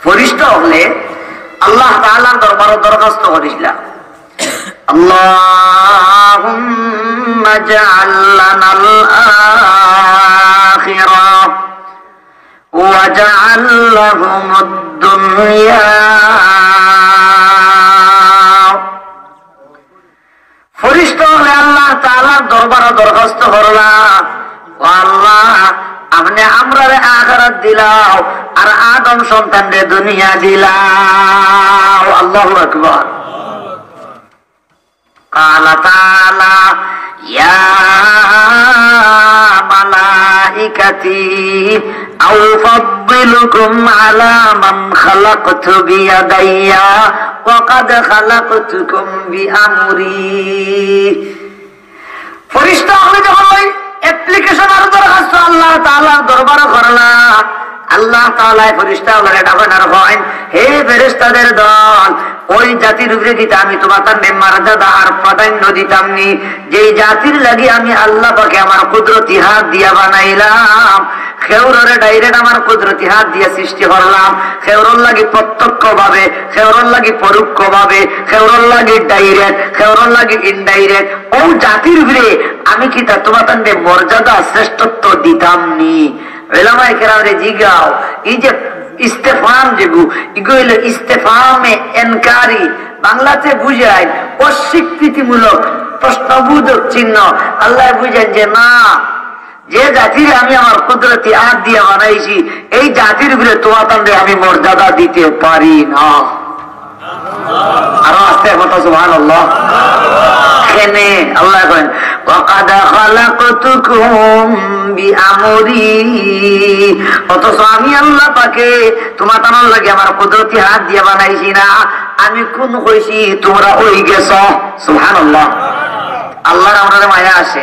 ফরিস্তা হলে আল্লাহ তাআলার দরবারে দরখাস্ত করিসলা, আল্লাহুম্মা জাআল লানাল আখিরাহ ওয়া জাআল লাহুমুদ দুনিয়া। ফরিস্তা হলে আল্লাহ তাআলার দরবারে দরখাস্ত করলা, ও আল্লাহ আপনি আমরারে আখিরাত দিলাও আর আদম সন্তানরে দুনিয়া দিলাও। আল্লাহু আকবার। قال تعالى يا ملائكتي أفضلكم على من خلقت بيدي وقد خلقتكم بأمري। ফেরেশতা হলে যখন ওই অ্যাপ্লিকেশন আর দরখাস্ত আল্লাহ তাআলার দরবারে করলা, আল্লাহ তাআলা ফেরেশতাদের ডাকেন আর কইন, হে ফেরেশতাদের দল, ওই জাতির উপরে কি আমি তোমাদের মর্যাদা আর প্রাধান্য দিতাম নি যেই জাতির লাগি আমি আল্লাহ পাকে আমার কুদরতি হাত দিয়া বানাইলাম। খেউরের ডাইরেক্ট আমার কুদরতি হাত দিয়া সৃষ্টি করলাম, খেউরের লাগি প্রত্যক্ষ ভাবে, খেউরের লাগি পরোক্ষ ভাবে, খেউরের লাগি ডাইরেক্ট, খেউরের লাগি ইনডাইরেক্ট। ও জাতির উপরে আমি কি তা তোমাদের মর্যাদা শ্রেষ্ঠত্ব দিতাম নি? উলামায়ে কেরামরে জিগাও, এই যে ইস্তেফাম যেগু ইগো হইল ইস্তেফামে এনকারি, বাংলাতে বুঝায় অস্বীকৃতিমূলক প্রশ্নবোধক চিহ্ন। আল্লাহ বুঝেন যে না, যে জাতির আমি আমার কুদরতি হাত দিয়ে বানাইছি এই জাতির উপরে তোমাদের আমি মর্যাদা দিতে পারি না। আরো আস্তে কথা সুবহানাল্লাহ। কেনে আল্লাহ করেন ওয়াকাদ খালাকতুকুম বিআমরি, অথচ আমি আল্লাহ পাকে তোমাদের লাগি আমার কুদরতি হাত দিয়ে বানাইছি না, আমি কোন কইছি তোমরা ওই গেছো। সুবহানাল্লাহ। আল্লাহর আমাদের মায়া আসে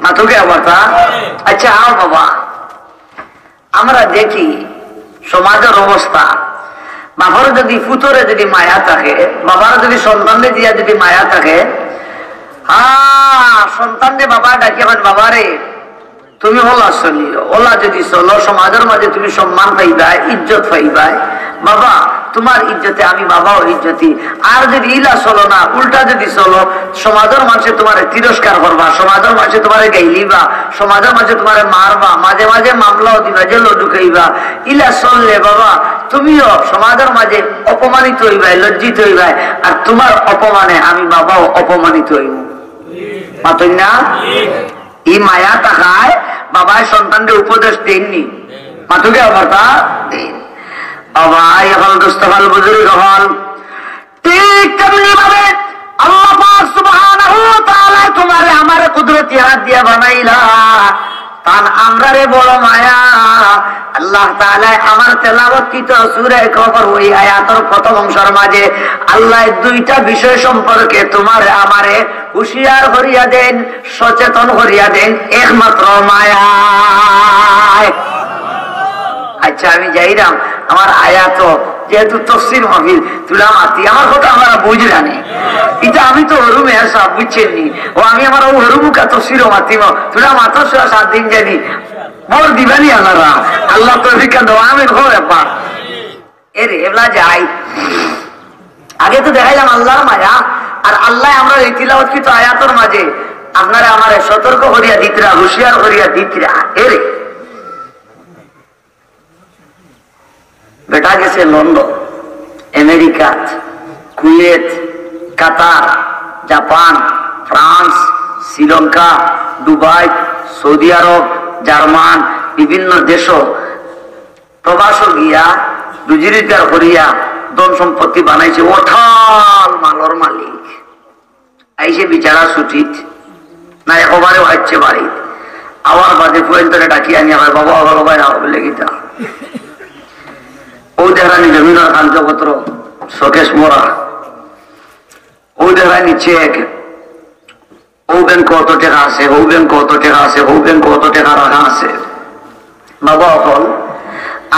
মাতুকে অবস্থা। আচ্ছা আও বাবা, আমরা দেখি সমাজের অবস্থা, বাবার যদি ফুতরে যদি মায়া থাকে, বাবার যদি সন্তানদের দিয়া যদি মায়া থাকে, সন্তানদের বাবা ডাকিবেন, বাবারে তুমি ওলা চলিও, ওলা যদি চলো সমাজের মাঝে তুমি সম্মান পাইবা, ইজ্জত পাইবা। বাবা তোমার ইজ্জতে আমি বাবাও ইজ্জতি। আর যদি ইলা চলো না, উল্টা যদি চলো, সমাজের মাঝে তোমার তিরস্কার করবা, সমাজের মাঝে তোমার গাইলিবা, সমাজের মাঝে তোমার মারবা, মাঝে মাঝে মামলাও দিবা, জেলও ঢুকাইবা। ইলা চললে বাবা তুমিও সমাজের মাঝে অপমানিত হইবাই, লজ্জিত হইবাই, আর তোমার অপমানে আমি বাবাও অপমানিত হইব। মাতই না? এই মায়া তাকায় বাবায় সন্তানদের উপদেশ দেননি, মাতুকে অবতা দেন। অবাই হল দুস্তফল বুজুর্গ হল, ঠিক তেমনি ভাবে আল্লাহ পাক সুবহানাহু ওয়া তাআলা তোমারে আমারে কুদরতি হাত দিয়া বানাইলা, তান আমরারে বড় মায়া। আল্লাহ তাআলা আমার তেলাওয়াতকৃত সূরা কফর ওই আয়াতের প্রথম অংশের মাঝে আল্লাহ দুইটা বিষয় সম্পর্কে তোমারে আমারে হুঁশিয়ার করিয়া দেন, সচেতন করিয়া দেন, একমাত্র মায়া। আচ্ছা আমি যাইলাম, আমার আয়াত যেহেতু তফসির মাহফিল তুলা মাতি, আমার কথা আমরা বুঝলানি, এটা আমি তো হরুমে সব বুঝছেননি, ও আমি আমার ও হরুমুকা তফসিরও মাতিম তুলা মাত্র 7 দিন জানি মোর দিবানি আল্লাহরা। আল্লাহ তো ভিক্ষা দেওয়া আমি ঘর ব্যাপার এরে এগুলা যাই। আগে তো দেখাইলাম আল্লাহর মায়া, আর আল্লাহ আমরা এই তিলাওয়াতকৃত আয়াতের মাঝে আপনারা আমারে সতর্ক করিয়া দিতরা, হুঁশিয়ার করিয়া দিতরা। এরে বেটা গেছে London, America, Kuwait, Qatar, Japan, France, Sri Lanka, Dubai, Saudi Arab, German, বিভিন্ন দেশ প্রবাস গিয়া রুজি রোজগার করিয়া ধন সম্পত্তি বানাইছে, ওঠাল মালর মালিক। আইসে বিচারা ছুটিত না, একবারে হচ্ছে বাড়ি আবার বাদে ফুয়েন্তরে ডাকিয়ে আনি আমার বাবা বাবাই বলে গীতা ও দেখানি জমিনার কাগজপত্র শোকেশ মোড়া, ও দেখানি চেক, ও ব্যাংক কত টাকা আছে, ও ব্যাংক কত টাকা আছে, ও ব্যাংক কত টাকা রাখা আছে। বাবা অকল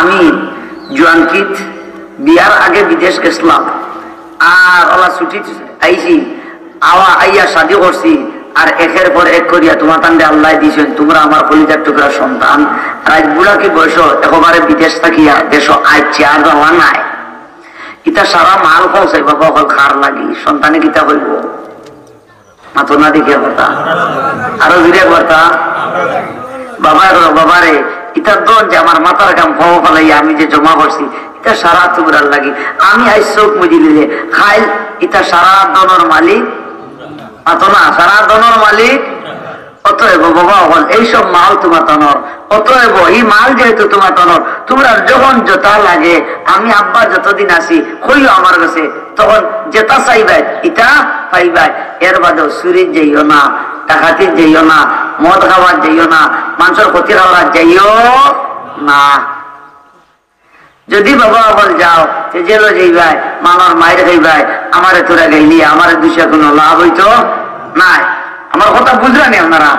আমি জোয়ানকিত বিয়ার আগে বিদেশ গেছিলাম, আর ওলা ছুটি আইছি, আইয়া শাদি করছি, আর একের পর এক করিয়া তোমার তান্ডে আল্লাহ দিয়েছেন, তোমরা আমার কলিজার টুকরা সন্তান। রাজ বুড়াকে বয়স একেবারে বিদেশ থাকিয়া দেশ আইছে আর দেওয়া নাই, ইটা সারা মাল খাওয়াই বাবা হল খার লাগি সন্তানে কিতা হইব মাথো না দেখিয়া কথা আরো দূরে কথা বাবারে ইটার দন যে আমার মাথার কাম খাওয়া ফেলাই আমি যে জমা করছি এটা সারা তোমরার লাগি। আমি আই চোখ মুজি দিলে খাইল ইটা সারা দনের মালিক মাথো না, সারা দনের মালিক। অতএব বাবা হল এইসব মাল তোমার তনর, অতএব এই মাল যেহেতু তোমার তনর, তোমরা যখন যেটা লাগে আমি আব্বা যতদিন আসি কইও আমার কাছে, তখন যেটা চাইবাই ইটা পাইবাই। এর বাদেও চুরির যাইও না, ডাকাতির যাইও না, মদ খাবার যাইও না, মানুষের ক্ষতি খাবার যাইও না। যদি বাবা বল যাও জেলও যাইবাই, মামার মায়ের খাইবাই, আমারে তোরা গাইলি আমার দুষে কোনো লাভ হইতো নাই। আমার কথা বুঝলেন আপনারা?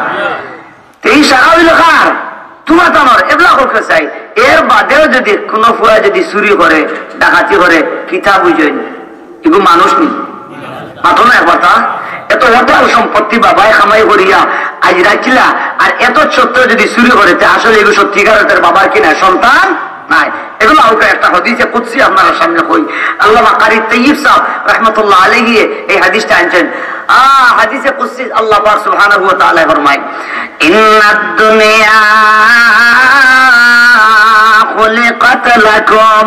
এই সারা হইল কার? তোমার তোমার এগুলা করতে চাই। এর বাদেও যদি কোনো ফুয়া যদি চুরি করে ডাকাতি করে কিতা বুঝেন এগুলো মানুষ নি মাথো না কথা। এত হোটেল সম্পত্তি বাবাই খামাই করিয়া আজ রাখিলা, আর এত সত্ত্বেও যদি চুরি করে আসলে এগুলো সত্যিকার বাবার কিনা সন্তান নাই। এগুলো একটা হাদিসে কুদসি আপনার সামনে কই। আল্লামা কারি তাইয়িব সাহেব রাহমাতুল্লাহ আলাইহি এই হাদিসটা আনছেন। হাদিসে কুদসি আল্লাহ পাক সুবহানাহু ওয়া তাআলা ফরমায়, ইন্নাদ দুনিয়া খুলিকাত লাকুম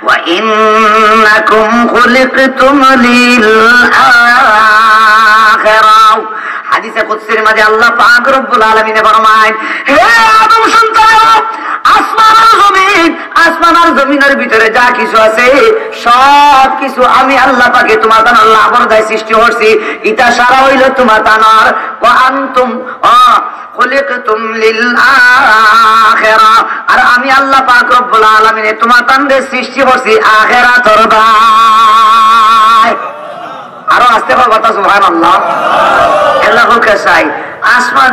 ওয়া ইন্নাকুম খুলিকতুম লিল আখিরাহ। হাদিসে কুদসির মাঝে আল্লাহ পাক রব্বুল আলামিন ফরমায়, হে আদম সন্তান, আসমান আর জমিনের ভিতরে যা কিছু আছে সব কিছু আমি আল্লাহ পাকে তোমার তানার লাভর দায় সৃষ্টি করছি। ইটা সারা হইল তোমার তানার। ওয়া আনতুম খুলিকতুম লিল আখিরাহ, আর আমি আল্লাহ পাক রব্বুল আলামিন তোমার তানদের সৃষ্টি করছি আখিরাতের দায়। আরো আস্তে কথা সুবহানাল্লাহ। আল্লাহ চাই আসমান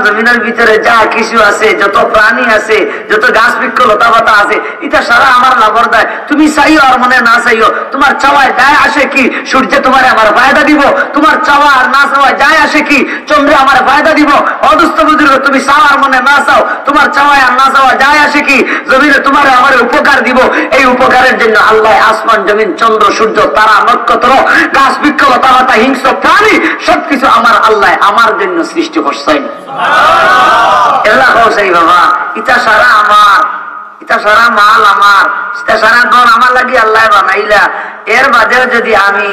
জমিনের ভিতরে যা কিছু আছে, যত প্রাণী আছে, যত গাছ বৃক্ষ লতা পাতা আছে, এটা সারা আমার লাভর দেয়। তুমি চাইও আর মনে না চাইও, তোমার চাওয়ায় যায় আসে কি? সূর্যে তোমার আমার ফায়দা দিব। তোমার চাওয়া আর না চাওয়ায় যায় আসে কি? চন্দ্রে আমার ফায়দা দিব। অদুস্থ বুঝল তুমি চাও আর মনে না চাও, তোমার চাওয়ায় আর না চাওয়া যায় আসে কি? জমিনে তোমার আমার উপকার দিব। এই উপকারের জন্য আল্লাহ আসমান জমিন চন্দ্র সূর্য তারা নক্ষত্র গাছ বৃক্ষ লতা পাতা হিংস্র প্রাণী সবকিছু আমার আল্লাহ আমার জন্য সৃষ্টি করছেন। এল্লাহ কৌশাই বাবা, ইটা সারা আমার, ইটা সারা মাল আমার, ইটা সারা ধন আমার লাগি আল্লাহ বানাইলা। এর বাদেও যদি আমি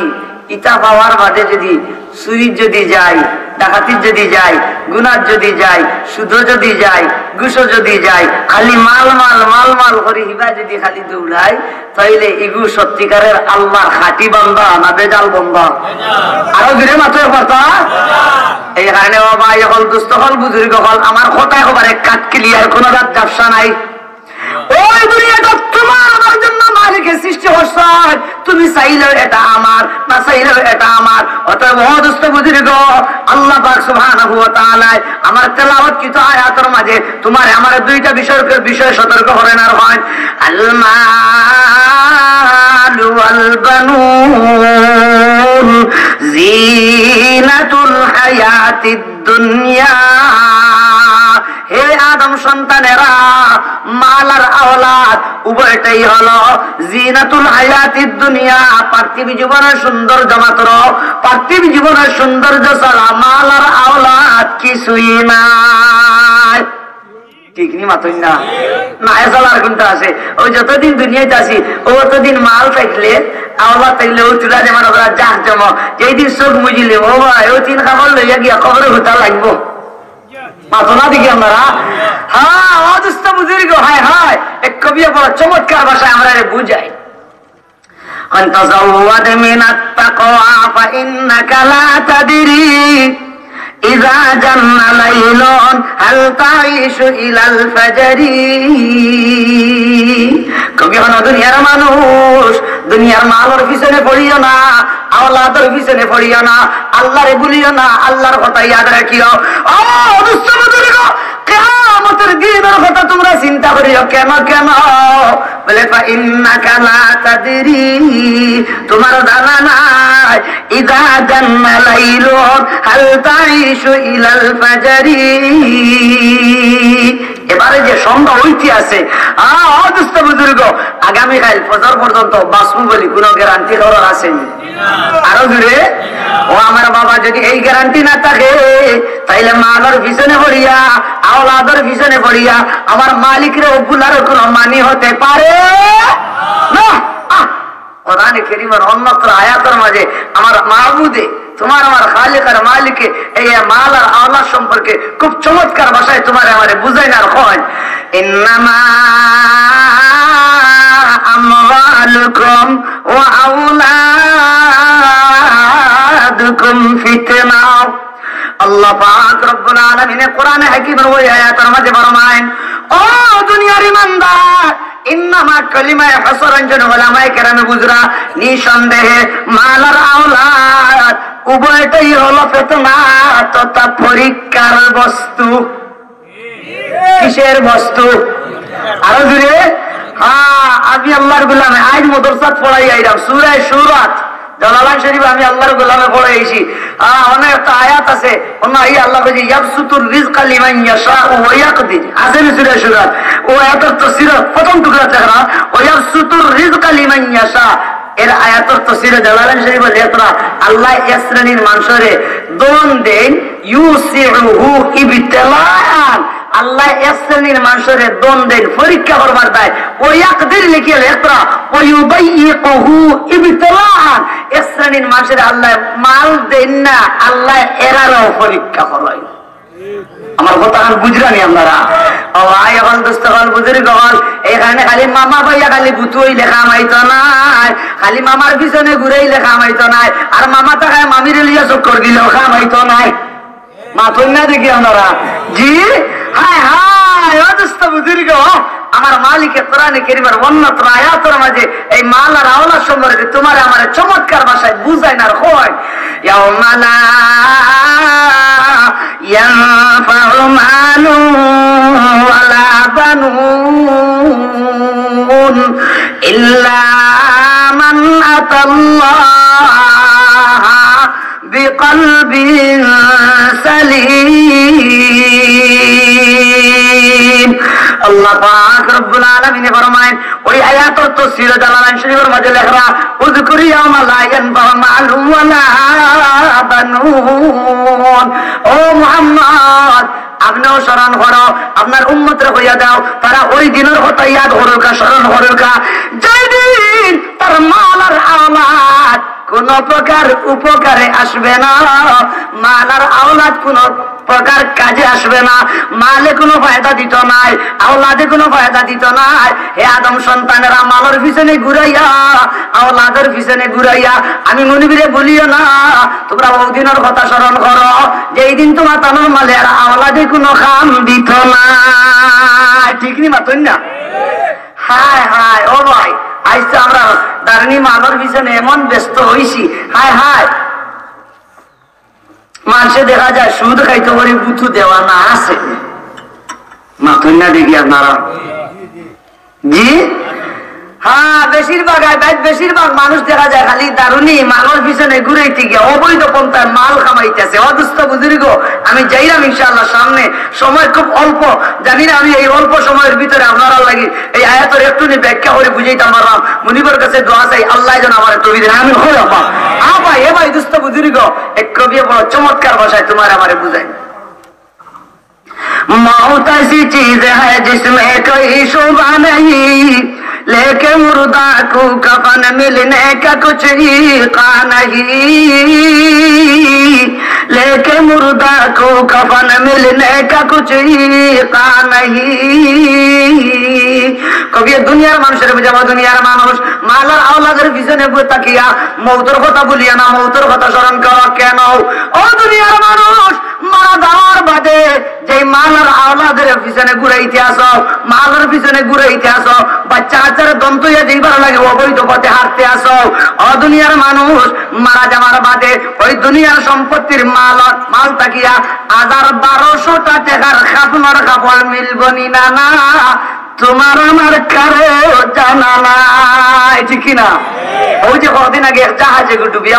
ইটা পাওয়ার বাদে যদি চুরি যদি যাই, ডাকাতির যদি যাই, গুনার যদি যাই, সুদ যদি যাই, ঘুষ যদি যাই, খালি মাল মাল মাল মাল করে হিবা যদি খালি দৌড়াই, তাইলে এগু সত্যিকারের আল্লাহর খাঁটি বান্দা না বেজাল বান্দা? আরো দূরে মাত্র কথা। এই কারণে বাবা হল দুস্থ হল বুজুর্গ হল আমার কথা একেবারে কাট ক্লিয়ার, কোন রাত ব্যবসা নাই। ওই দুনিয়াটা তোমার আমার জন্য মালিকের সৃষ্টি করছে, তুমি চাইলেও এটা আমার, না চাইলেও এটা আমার। অতএব দুস্থ বুজুর্গ আল্লাহ পাক সুবহানাহু ওয়া তাআলা আমার তেলাওয়াতকৃত আয়াতের মাঝে তোমার আমার দুইটা বিষয় সতর্ক করেন। আর হয় আল মালু ওয়াল বানুন জিনাতুল হায়াতিদ দুনিয়া। হে আদম সন্তানেরা, মাল আর আওলাদ উভয়টাই হলো জিনাতুল হায়াতিদ দুনিয়া, পার্থিব জীবনের সৌন্দর্য মাত্র। পার্থিব জীবনের সৌন্দর্য ছাড়া মাল আর আওলাদ কিছুই নাই। ঠিক নি মাতই না? না এসালার কোনটা আছে? ওই যতদিন দুনিয়াতে আছি ও ততদিন মাল থাকলে আওলাদ থাকলে ও চুলা যেমন ওরা জাহ জম, যেই দিন চোখ মুজিলে ও ভাই ও তিন খাবার লইয়া গিয়া খবরে হতা লাগবো। মাথনা দিকে আমরা হ্যাঁ অদুস্থ বুজুর্গ হায় হায় এক কবি বড় চমৎকার ভাষায় আমরা বুঝাই। أنتزود من التقوى فإنك لا تدري إذا جن ليل هل تعيش إلى الفجر। কবি হন দুনিয়ার মানুষ, দুনিয়ার মালের পিছনে পড়িও না, আওলাদের পিছনে পড়িও না, আল্লাহরে ভুলিও না, আল্লাহর কথা ইয়াদ রাখিও। ও দুষ্ট বুজুর্গ কিয়ামতের দিনের কথা তোমরা চিন্তা করিও। কেন কেন বলে ফাইন্নাকা লা তাদরি, তোমার জানা নাই ইদা জান্না লাইলুন হাল তাইশু ইলাল ফাজরি। এবারে যে সন্ধ্যা হইতে আছে অদুষ্ট বুজুর্গ, আগামীকাল ফজর পর্যন্ত বাঁচবো বলি কোনো গ্যারান্টি দেওয়ার আসেনি। আরো দূরে ও আমার বাবা, যদি এই গ্যারান্টি না থাকে তাইলে মালার পিছনে পড়িয়া আওলাদের পিছনে পড়িয়া আমার মালিকের ওগুলার কোন মানি হতে পারে না। কোরআনে কারীমের অন্যত্র আয়াতের মাঝে আমার মাহবুদে তোমার আমার খালিকার মালিকে এই মাল আর আওলাদ সম্পর্কে খুব চমৎকার ভাষায় তোমার আমারে বুঝাই না হয়, ইন্নামা আমওয়ালুকুম ওয়া আওলাদুকুম ফিতনা। আল্লাহ পাক রব্বুল আলামিন কোরআনে হাকিমের ওই আয়াতের মাঝে ফরমায়েন, ও দুনিয়ার ইমানদার, ইন্নামা কালিমায়ে হাসরান উলামায়ে কেরামে বুজরা, নিঃসন্দেহে মাল আর আওলাদ উভয়টাই হলো ফিতনা তথা পরীক্ষার বস্তু। কিসের বস্তু? আরো জুড়ে আমি আল্লাহর গোলামে আজ মাদ্রাসাত পড়াই আইলাম সূরা সূরাত জালালান শরীফ আমি আল্লাহর গোলামে পড়াইছি। অনেক একটা আয়াত আছে, অন্য এই আল্লাহ বলে ইয়াবসুতুর রিজকা লিমান ইয়াশাউ ওয়া ইয়াকদির, আছে সূরা সূরাত। ও আয়াতের তাফসীর প্রথম টুকরা দেখরা ওয়া ইয়াবসুতুর রিজকা লিমান ইয়াশা, এর আয়াতের তাফসীরে জালালান শরীফে লেখা আল্লাহ এক শ্রেণীর মানুষরে দন দেন ইউসিউহু ইবতিলাআন, আল্লাহ এক শ্রেণীর মানুষের দন দেন পরীক্ষা করবার দেয়। ওই একদিন লিখে লেখা ওয়ুবাইয়িকুহু ইবতিলাআন, এক শ্রেণীর মানুষের আল্লাহ মাল দেন না, আল্লাহ এরারও পরীক্ষা করায়। আমার কথা আর বুঝরানি আপনারা এখন দোস্ত হল বুজুর্গ হল, এখানে খালি মামা ভাইয়া খালি বুতুই লেখা মাইতো নাই, খালি মামার পিছনে ঘুরেই লেখা মাইতো নাই, আর মামা তাকায় মামির লিয়া চক্কর দিলেও খা মাইতো নাই। মাথুন না দেখি আপনারা জি। হায় হায় অদস্ত বুজুর্গ, আমার মালিকে কোরআনে কারীমের অন্যত্র আয়াতের মাঝে এই মাল আর আওলাদ সম্পর্কে তোমার আমার চমৎকার ভাষায় বুঝায় না হয়। ইয়াউমা লা ইয়ানফাউ মালুন ওয়ালা বানুন ইল্লা মান আতাল্লাহা বিকলবিন সালিম। আল্লাহ পাক রব্বুল আলামিন ফরমায়েন ওই আয়াতের তাফসীর জালালাইন শরীফের মাঝে লেখা উযকুরি ইয়াওমা লা ইয়ানফাউ মালুন ওয়ালা বানুন। ও মুহাম্মদ, আপনিও স্মরণ করো, আপনার উম্মতরে হইয়া দাও তারা ওই দিনের কথা ইয়াদ করুকা, স্মরণ করুকা, যেদিন তার মাল আর আওলাদ কোন প্রকার উপকারে আসবে না, মাল আর আওলাদ কোন প্রকার কাজে আসবে না। মালে কোনো ফায়দা দিত নাই, আওলাদে কোনো ফায়দা দিত নাই। হে আদম সন্তানেরা, মালের পিছনে ঘুরাইয়া আওলাদের পিছনে ঘুরাইয়া আমি মনিবিরে বলিও না, তোমরা বহুদিনের কথা স্মরণ করো যেই দিন তোমার তানোর মালে আর আওলাদে কোনো কাম দিত না। ঠিক নি মাতন না? হায় হায় ও ভাই, আজ আমরা দারুণী মালের পিছনে এমন ব্যস্ত হইছি। হায় হায়, মানুষে দেখা যায় সুদ খাইতে পারি বুথু দেওয়া না আছে মাথুন না দেখি আপনারা জি। হ্যাঁ, বেশিরভাগ মানুষ দেখা যায় খালি দারুণী মালের পিছনে ঘুরাইতে গিয়ে অবৈধ পন্থায় মাল কামাইতেছে। অদুস্থ বুজুর্গ, আমি যাইলাম ইনশাআল্লাহ সামনে, সময় খুব অল্প, জানি না আমি এই অল্প সময়ের ভিতরে আপনারা লাগি এই আয়াতের একটু ব্যাখ্যা করে বুঝাইতে পারলাম। মুনিবের কাছে দোয়া চাই আল্লাহ যেন আমার তৌফিক দেন, আমি হই আপা। ভাই এ ভাই দুস্থ বুজুর্গ, এক কবি বড় চমৎকার ভাষায় তোমার আমারে বুঝাই। मौत ऐसी चीज है जिसमें कोई शुबा नहीं, लेके मुर्दा को कफन मिलने का कुछ का नहीं, लेके मुर्दा को कफन मिलने का कुछ का नहीं। কবি দুনিয়ার মানুষের বুঝাবো, দুনিয়ার মানুষ মালার আওলাদের পিছনে তাকিয়া মৌতের কথা বলিয়া না, মৌতের কথা স্মরণ করো কেন? ও দুনিয়ার মানুষ, মারা যাওয়ার বাদে যে মালার আওলাদের পিছনে ঘুরাইতে আসো, মালার পিছনে ঘুরাইতে আসো, বাচ্চা কাচ্চারা দন্তইয়া যেইবার লাগে অবৈধ পথে হাঁটতে আসো। ও দুনিয়ার মানুষ, মারা যাওয়ার বাদে ওই দুনিয়ার সম্পত্তির মাল তাকিয়া 1200টা টাকার খাপনার কাপড় মিলবনি না, না তোমার আমার কারো জানা নাই, ঠিক কিনা? ওই যে কদিন আগে জাহাজে ডুবিয়া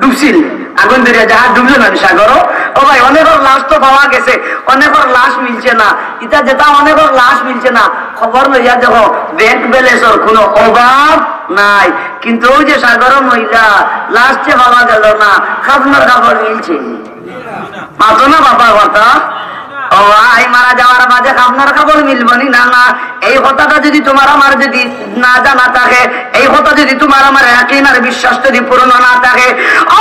ডুবছিল, আগুন ধরিয়া জাহাজ ডুবলো না সাগর। ও ভাই, অনেকের লাশ তো পাওয়া গেছে, অনেকের লাশ মিলছে না। ইটা যেটা অনেকের লাশ মিলছে না, খবর লইয়া দেখো ব্যাংক ব্যালেন্সের কোনো অভাব নাই, কিন্তু ওই যে সাগর মহিলা লাশ যে পাওয়া গেল না, খাপনার কাপড় মিলছে। মাতো না বাবার কথা। ও ভাই, মারা যাওয়ার মাঝে আপনার কাপড় মিলবনি না, না এই কথাটা যদি তোমার আমার যদি না জানা থাকে, এই কথা যদি তোমার আমার ইয়াকিন আর বিশ্বাস যদি পূর্ণ না থাকে, ও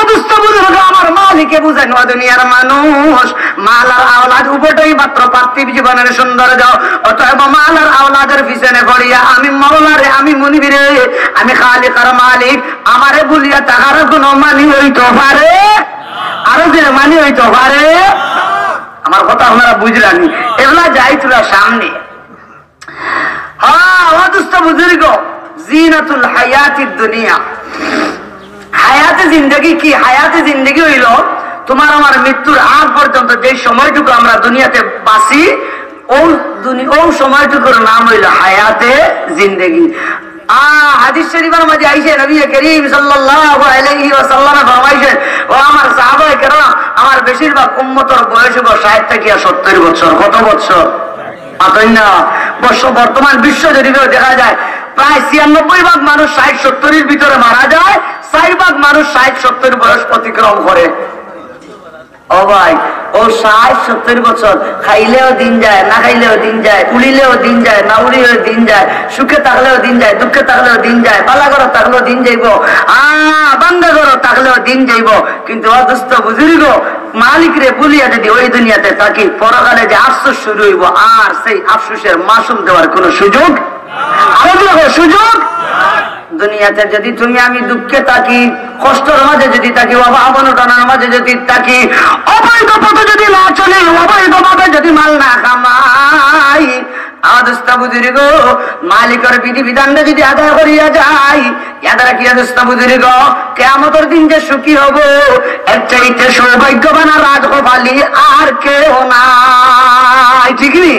দুষ্ট বুঝবে আমার মালিকে বুঝেন। ও দুনিয়ার মানুষ, মাল আর আওলাদ উভয়টাই মাত্র পার্থিব জীবনের সৌন্দর্য। অতএব মাল আর আওলাদের পিছনে পড়িয়া আমি মাওলারে, আমি মুনিবিরে, আমি খালিক আর মালিক আমারে বলিয়া তাহার কোনো মানি হইতে পারে? আরো যে মানি হইতে পারে? আমার কথা আপনারা বুঝলেন? এগুলা যাই তোরা সামনে। হ্যাঁ দুস্থ বুজুর্গ, জিনাতুল হায়াতিদ দুনিয়া। হায়াতে জিন্দগি কি? হায়াতে জিন্দগি হইল তোমার আমার মৃত্যুর আগ পর্যন্ত যে সময়টুকু আমরা দুনিয়াতে বাঁচি, ও সময়টুকুর নাম হইল হায়াতে জিন্দগি। হাদিস শরীফের মাঝে আইছে নবী করিম সাল্লাল্লাহু আলাইহি ওয়াসাল্লাম ফরমাইছেন, ও আমার সাহাবায়ে কেরাম, আমার বেশিরভাগ উম্মতের বয়স হবে 60 থেকে 70 বছর। কত বছর? বর্তমান বিশ্ব জরিপেও দেখা যায় প্রায় 96 ভাগ মানুষ 60-70-এর ভিতরে মারা যায়, 4 ভাগ মানুষ 60-70 বয়স অতিক্রম করে। ও ভাই, ও 60-70 বছর খাইলেও দিন যায়, না খাইলেও দিন যায়, উড়িলেও দিন যায়, না উড়িলেও দিন যায়, সুখে থাকলেও দিন যায়, দুঃখে থাকলেও দিন যায়, পালাগড় থাকলেও দিন যাইব, বান্দাগড় থাকলেও দিন যাইব। কিন্তু অদুস্থ বুজুর্গ মালিক রে বলিয়া যদি ওই দুনিয়াতে থাকি, পরকালে যে আফসোস শুরু হইব, আর সেই আফসোসের মাসুল দেওয়ার কোন সুযোগ, সুযোগ দুনিয়াতে যদি তুমি আমি দুঃখে থাকি, কষ্টের মাঝে যদি থাকি, অভাবনটনার মাঝে যদি থাকি, অবৈধ পথে যদি না চলি, অবৈধভাবে যদি মাল না কামাই, আদস্তা বুঝির গো মালিকের বিধি বিধানটা যদি আদায় করিয়া যাই, এদারা কি আদস্তা বুঝির গো কিয়ামতের দিন যে সুখী হব, এর চাইতে সৌভাগ্যবান আর রাজকপালি আর কেউ নাই, ঠিক নি?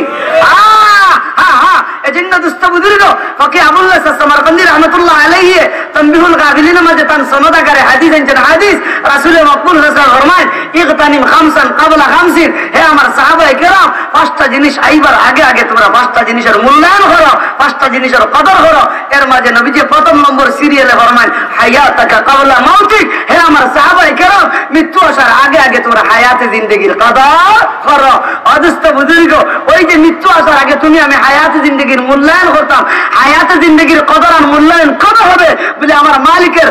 এজন্য দোস্ত বুজুর্গ ফকি আবুল্লাহ সামারকান্দি রাহমাতুল্লাহ আলাইহি তানবিহুল গাফিলিন মাঝে তান সনদ আকারে হাদিস আনছেন। হাদিস রাসূল মাকবুল রাসূল ফরমায়, ইগতানিম খামসান ক্বাবলা খামসিন। হে আমার সাহাবায়ে কেরাম, 5টা জিনিস আইবার আগে আগে তোমরা 5টা জিনিসের মূল্যায়ন করো, 5টা জিনিসের কদর করো। এর মাঝে নবীজি প্রথম নম্বর সিরিয়ালে ফরমায়, হায়াতাকা ক্বাবলা মাউতিক। হে আমার সাহাবায়ে কেরাম, মৃত্যু আসার আগে আগে তোমরা হায়াতে জিন্দেগির কদর করো। অদস্ত বুজুর্গ, ওই যে মৃত্যু আসার আগে তুমি আমি হায়াতে জিন্দেগির মূল্যায়ন করতাম, হায়াতে জিন্দেগির কদর আর মূল্যায়ন কত হবে বলে আমার মালিকের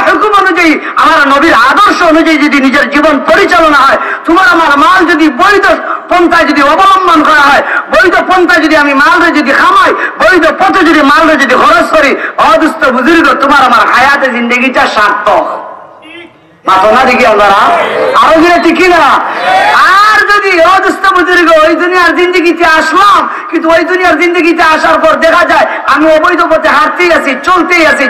হুকুম অনুযায়ী, আমার নবীর আদর্শ অনুযায়ী যদি নিজের জীবন পরিচালনা হয়, তোমার আমার মাল যদি বৈধ পন্থায় যদি অবলম্বন করা হয়, বৈধ পন্থায় যদি আমি মালরে যদি খামাই, বৈধ পথে যদি মালরে যদি খরচ করি, অদুস্থ বুজুর্গ তোমার আমার হায়াতে জিন্দেগিটা সার্থক। মাথা না দেখি আমরা আরো গিয়ে ঠিকই না। আর যদি অদুস্থ বুজুর্গ ওই দুনিয়ার জিন্দগিতে আসলাম, কিন্তু ওই দুনিয়ার জিন্দগিতে আসার পর দেখা যায় আমি অবৈধ পথে হাঁটতেই আছি,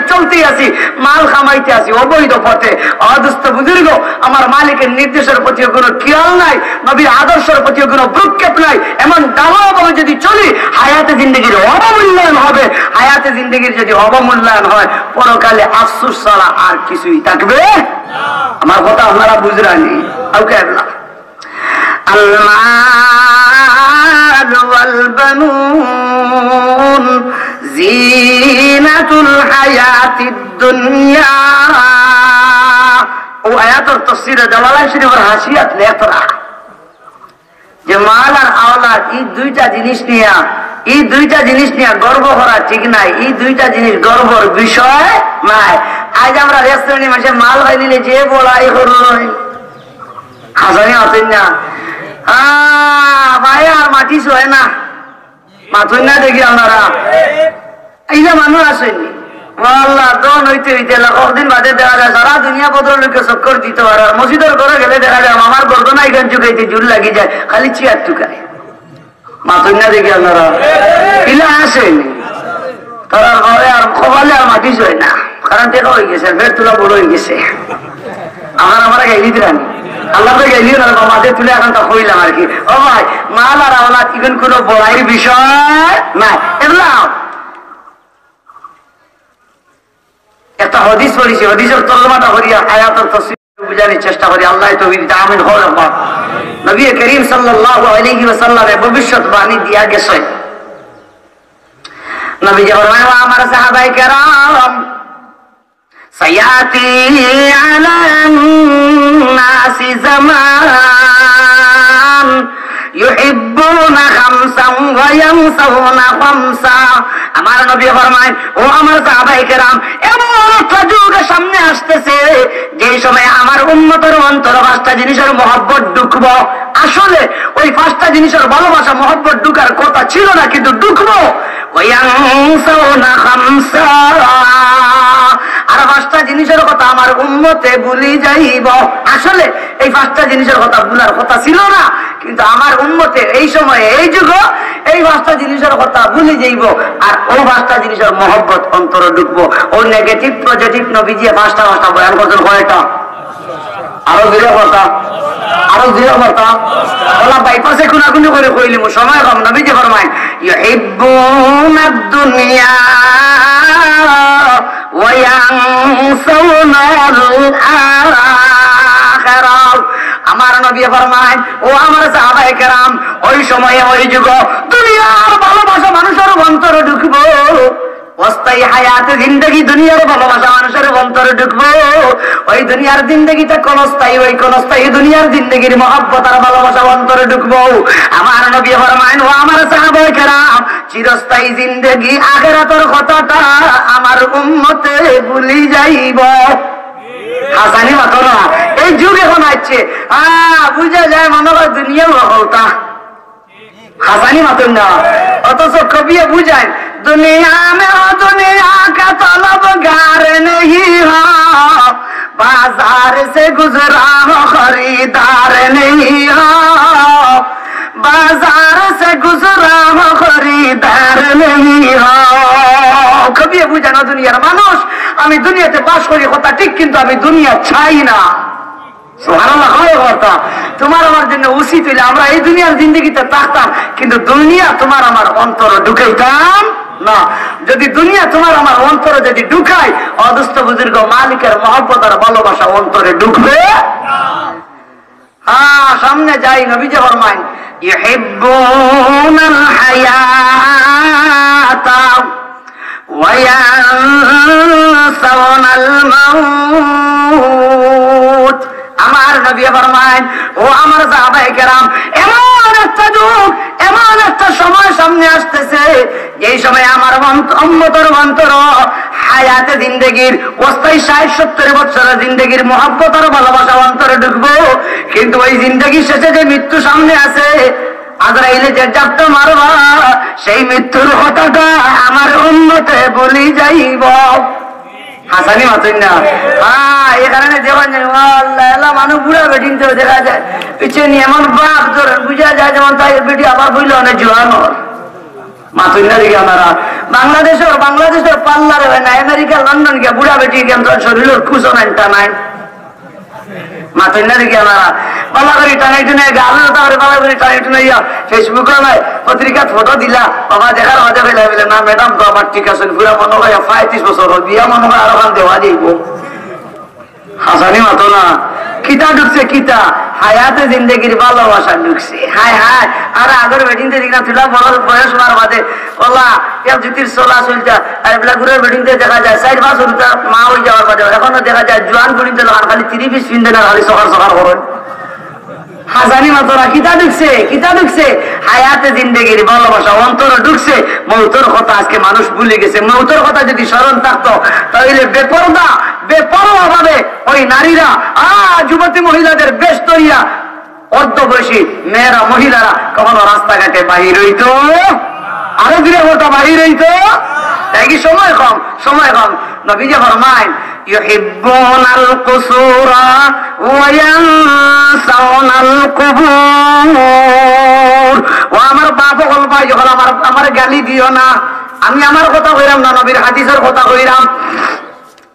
চলতেই আছি, মাল খামাইতে আছি অবৈধ পথে। অদুস্থ বুজুর্গ আমার মালিকের নির্দেশের প্রতি কোনো খেয়াল নাই, নবীর আদর্শের প্রতি কোনো ভ্রুক্ষেপ নাই, এমন দাওয়াভাবে যদি চলি, হায়াতে জিন্দগির অবমূল্যায়ন হবে। হায়াতে জিন্দগির যদি অবমূল্যায়ন হয়, পরকালে আফসোস ছাড়া আর কিছুই থাকবে। আমার কথা আপনারা বুঝরানি। المال والبنون زينة الحياة الدنيا। ও আয়াতের তাফসীরে জালালাইন শরীফের হাসিয়াত লেখরা যে মাল আর আওলাদ এই দুইটা জিনিস নিয়ে গর্ব করা ঠিক নাই, এই দুইটা জিনিস গর্বর বিষয় নাই। আজ আমরা রেস্টুরেন্টে মাসে মাল খাই নিলে যে বড়াই করল হাসানি আছেন না, ভাই আর মাটি শোয় না, মাথুই না দেখি আপনারা এই যে মানুষ আসেনি, আল্লাহ দন হইতে হইতে কতদিন বাদে দেখা যায় সারা দুনিয়া ভদ্রলোকে চক্কর দিতে পারে, আর মসজিদের ঘরে গেলে দেখা যায় আমার গর্দনা এখান চুকাইতে জুল লাগি যায়, খালি চেয়ার টুকায় মাথুর না দেখি আপনারা পিলা আসেনি তারা ঘরে আর খোয়ালে আর মাটি হয় না, কারণ টেকা হয়ে গেছে, ফের তোলা বড় হয়ে গেছে। আমরা গাইলি দিলাম আল্লাহ তো গাইলি মাঝে তুলে এখন তা হইলাম আর কি। ও ভাই মাল আর আওলাদ ইভেন কোন বড়াইয়ের বিষয় না। এগুলা একটা হদিস পড়িছি, হদিসের তর্জমাটা করিয়া হায়াতের তাফসীর বুঝানোর চেষ্টা করি। আল্লাহ তৌফিক দান আমিন হোক। নবী করিম সাল্লাল্লাহু আলাইহি ওয়াসাল্লামে ভবিষ্যৎবাণী দিয়া গেছে। নবী ফরমায় আমার সাহাবায়ে কেরাম সায়াতি আলান নাসি জামান ইউহিব্বুনা খামসান ওয়া ইয়ানসাউনা খামসা। আমার নবী ফরমায় ও আমার সাহাবায়ে কেরাম এমন একটা যুগের সামনে আসতেছে যে সময় আমার উম্মতের অন্তরে পাঁচটা জিনিসের মহব্বত ঢুকবো। আসলে ওই পাঁচটা জিনিসের ভালোবাসা মহব্বত ঢুকার কথা ছিল না, কিন্তু ঢুকবো। ওয়া ইয়ানসাউনা খামসা, আর পাঁচটা জিনিসের কথা আমার উম্মতে ভুলি যাইব। আসলে এই পাঁচটা জিনিসের কথা ভুলার কথা ছিল না, কিন্তু আমার উম্মতে এই সময়ে এই যুগ এই পাঁচটা জিনিসের কথা ভুলে যাইব, আর ওই পাঁচটা জিনিসের মহব্বত অন্তরে ঢুকবো। ও নেগেটিভ পজিটিভ নবীজি পাঁচটা বয়ান করছেন কয়টা? আরো দূরে কথা, আরো দূরে কথা ওলা বাইপাসে খুনাখুনি করে কইলিম, সময় কম। নবীজি ফরমায় ইউহিব্বুনাদ দুনিয়া ওয়া ইয়ানসাউনাল আখিরা। আমার নবী ফরমায় ও আমার সাহাবায়ে কেরাম ওই সময়ে ওই যুগ দুনিয়ার ভালোবাসা মানুষের অন্তরে ঢুকবো, অস্থায়ী হায়াতে জিন্দগি দুনিয়ার ভালোবাসা মানুষের অন্তরে ঢুকবো। ওই দুনিয়ার জিন্দগিটা ক্ষণস্থায়ী, ওই ক্ষণস্থায়ী দুনিয়ার জিন্দগির মহব্বত আর ভালোবাসা অন্তরে ঢুকবো। আমার নবী ফরমায় ও আমার সাহাবায়ে কেরাম চিরস্থায়ী জিন্দগি আখিরাতের কথাটা আমার উম্মতে ভুলি যাইব। হাসানি মাত্র না, এই যুগ এখন আসছে বুঝা যায় মনে হয় দুনিয়াও হলতা। হাসানি মাত্র না, অথচ কবিয়ে বুঝায় दुनिया में हो दुनिया का तलब गार नहीं हो, बाजार से गुजरा हो खरीदार नहीं हो, बाजार से गुजरा हो खरीदार नहीं हो। कभी बुझा ना दुनियार मानुष আমি দুনিয়াতে বাস করি কথা ঠিক, কিন্তু আমি দুনিয়া চাই না। সুবহানাল্লাহ। কথা তোমার আমার জন্য উচিত হইলে আমরা এই দুনিয়ার জিন্দগিতে থাকতাম, কিন্তু দুনিয়া তোমার আমার অন্তরে ঢুকাইতাম না। যদি দুনিয়া তোমার আমার অন্তরে যদি ঢুকায়, অদুষ্ট বুজুর্গ মালিকের মহব্বত আর ভালোবাসা অন্তরে ঢুকবে না। সামনে যাই। নবীজি ফরমায় ইউহিব্বুনাল হায়াতা ওয়া ইয়ানসাউনাল মাউত। আমার নবী ফরমায় ও আমার সাহাবায়ে কেরাম এমন একটা যুগ, এমন একটা সময় সামনে আসতেছে এই সময় আমার উম্মতের অন্তর হায়াতে জিন্দেগির অস্থায়ী 60-70 বছরের জিন্দেগির মহব্বত আর ভালোবাসা অন্তরে ঢুকবো, কিন্তু ওই জিন্দেগির শেষে যে মৃত্যু সামনে আছে, আজরাইলে যে জাপটা মারবা সেই মৃত্যুর কথাটা আমার উম্মতে ভুলি যাইব। হাসানি মাতুন না। এখানে যেমন মানুষ বুড়া বেটিং দেখা যায় পিছনে এমন বাপ ধরেন বুঝা যায় যেমন তাই বেটি আবার বুঝলে অনেক জোয়ান মাতুন না দিকে আমরা বাংলাদেশের পাল্লারে হয় না, আমেরিকা লন্ডন গিয়ে বুড়া বেটি কেন্দ্র শরীরের কুশন আনটা নাই মাতুন না দিকে আমরা পাল্লা করি টানাই টুনে আলাদা পাল্লা করি টানাই টুনে ফেসবুকে নাই পত্রিকা ফটো দিলা বাবা দেখার মজা পেলে বলে না ম্যাডাম তো আমার ঠিক আছে পুরা মনে হয় 35 বছর বিয়া মনে হয় আরো খান দেওয়া যাইব। হাসানি মাতো না। কিতা ঢুকছে কিতা হায়াতে জিন্দগির ভালোবাসা ঢুকছে। হায় হায় আর আগের বেডিংতে দেখি না তুলা বড় বয়স হওয়ার বাদে ওলা জুতির চলা চলছে, আর এগুলা ঘুরের বেডিংতে দেখা যায় 4 বছর মা হয়ে যাওয়ার বাদে এখনো দেখা যায় জোয়ান বেডিংতে খালি 30-20 পিনতে না খালি সকাল সকাল করেন। হাজানি মাতরা কিতা ঢুকছে কিতা ঢুকছে হায়াতে জিন্দগির ভালোবাসা অন্তর ঢুকছে। মৌতের কথা আজকে মানুষ ভুলে গেছে। মৌতের কথা যদি স্মরণ থাকতো তাহলে বেপরোয়া ভাবে ওই নারীরা যুবতী মহিলাদের বেশ তরিয়া অর্ধ বয়সী মেয়েরা মহিলারা কখনো রাস্তাঘাটে বাহির হইতো, আরো দূরে হতো বাহির হইতো। তাই কি সময় কম নবীজি ফরমায় ইউহিব্বুনাল কুসুরা ওয়া ইয়ানসাউনাল কুবুর। ও আমার বাপ হল ভাই, যখন আমার গালি দিও না, আমি আমার কথা কইরাম না, নবীর হাদিসের কথা কইরাম।